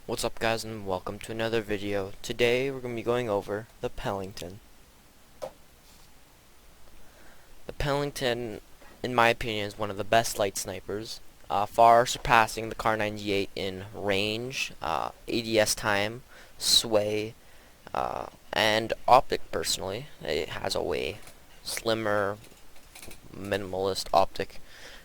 What's up guys, and welcome to another video. Today we're going to be going over the PELINGTON. The PELINGTON, in my opinion, is one of the best light snipers, far surpassing the Kar 98 in range, ADS time, sway, and optic personally. It has a way slimmer, minimalist optic.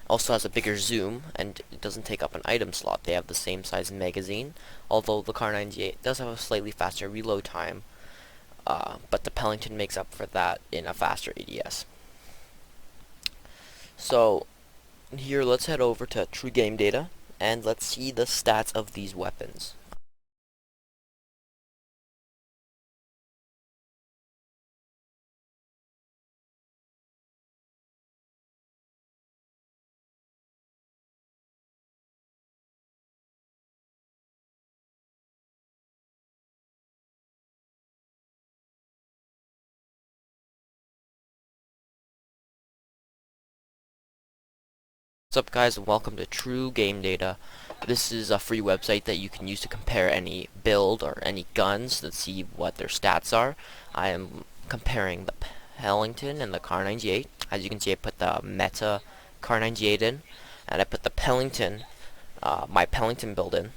Also has a bigger zoom, and it doesn't take up an item slot. They have the same size magazine, although the Kar 98 does have a slightly faster reload time, but the PELINGTON makes up for that in a faster ADS. So here, let's head over to True Game Data, and let's see the stats of these weapons. What's up guys, and welcome to True Game Data. This is a free website that you can use to compare any build or any guns to see what their stats are. I am comparing the PELINGTON and the Kar 98. As you can see, I put the meta Kar 98 in, and I put the PELINGTON, my PELINGTON build in.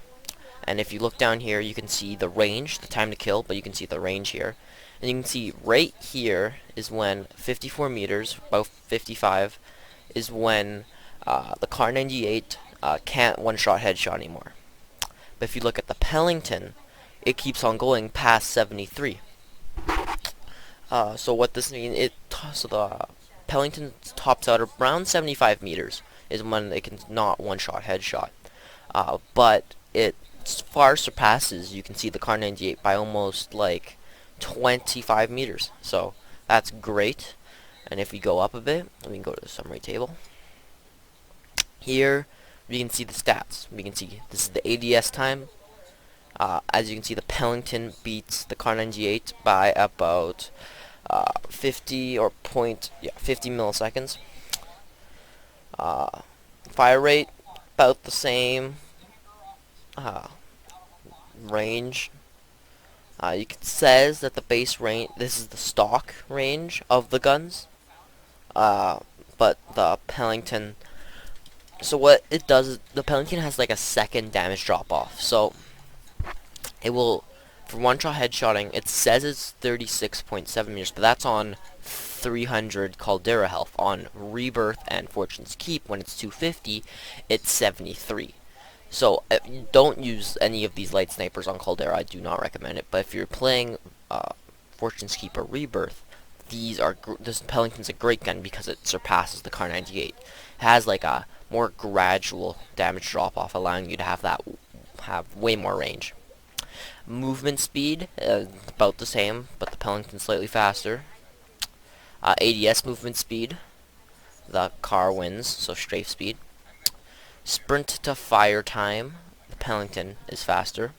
And if you look down here, you can see the range, the time to kill, but you can see the range here. And you can see right here is when 54 meters, about 55, is when the Kar 98 can't one-shot headshot anymore. But if you look at the PELINGTON, it keeps on going past 73. So what this means, so the PELINGTON tops out around 75 meters is when it can not one-shot headshot. But it far surpasses, you can see, the Kar 98 by almost like 25 meters. So that's great. And if we go up a bit, we can go to the summary table. Here we can see the stats. We can see this is the ADS time. As you can see, the PELINGTON beats the Kar 98 by about 50 milliseconds. Fire rate about the same. Range. It says that the base range. This is the stock range of the guns. But the PELINGTON. So what it does is the PELINGTON has like a second damage drop off. So it will, for one shot headshotting, it says it's 36.7 meters, but that's on 300 Caldera health. On Rebirth and Fortune's Keep, when it's 250, it's 73. So don't use any of these light snipers on Caldera. I do not recommend it. But if you're playing Fortune's Keep or Rebirth, this PELINGTON's a great gun because it surpasses the Kar 98. It has like a more gradual damage drop off, allowing you to have way more range. Movement speed about the same, but the PELINGTON's slightly faster. ADS movement speed, the Kar wins, so strafe speed. Sprint to fire time, the PELINGTON is faster.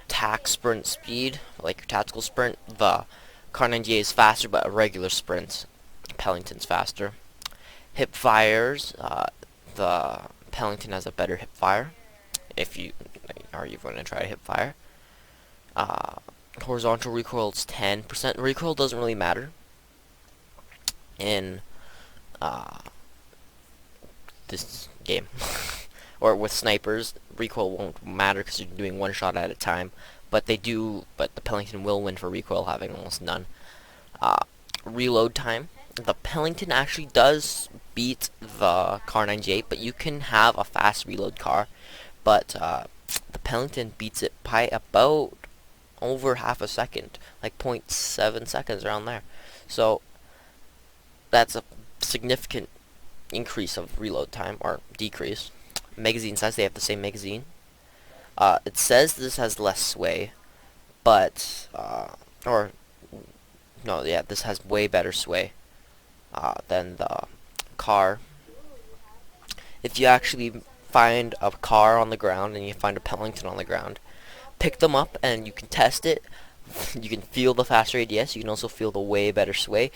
Tac sprint speed, like your tactical sprint, the Kar 98 is faster, but a regular sprint, PELINGTON's faster. Hip fires, the PELINGTON has a better hip fire. If you are going to try to hip fire. Horizontal recoil is 10%. Recoil doesn't really matter in this game. Or with snipers, recoil won't matter because you're doing one shot at a time. But the PELINGTON will win for recoil, having almost none. Reload time. The PELINGTON actually does beat the Kar 98, but you can have a fast reload car. But the PELINGTON beats it by about over half a second, like 0.7 seconds, around there. So that's a significant increase of reload time, or decrease. Magazine size, they have the same magazine. It says this has less sway, but this has way better sway than the Kar. If you actually find a Kar on the ground and you find a PELINGTON on the ground, pick them up and you can test it. You can feel the faster ADS. You can also feel the way better sway.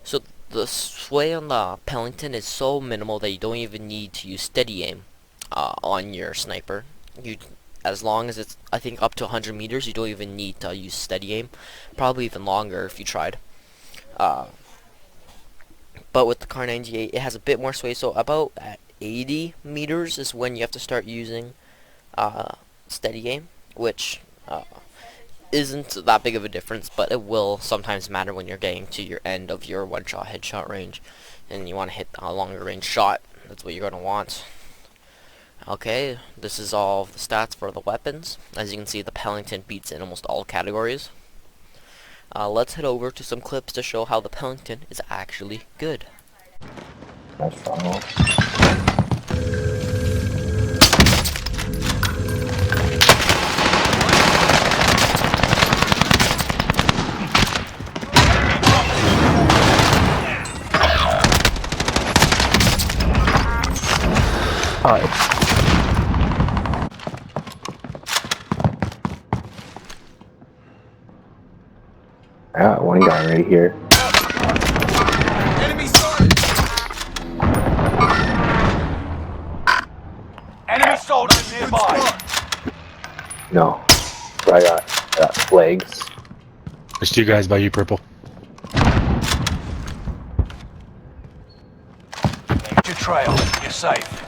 So the sway on the PELINGTON is so minimal that you don't even need to use steady aim on your sniper. You, as long as it's, I think, up to 100 meters, you don't even need to use steady aim. Probably even longer if you tried. But with the Kar 98, it has a bit more sway, so about at 80 meters is when you have to start using steady aim, which isn't that big of a difference, but it will sometimes matter when you're getting to your end of your one-shot headshot range, and you want to hit a longer range shot. That's what you're going to want. Okay, this is all the stats for the weapons. As you can see, the Pellington beats in almost all categories. Let's head over to some clips to show how the Pellington is actually good. That's fine. Alright. I got one guy right here. Enemy started. Enemy soldiers nearby. No. I got flags. There's two guys by you, Purple. Keep your trail. You're safe.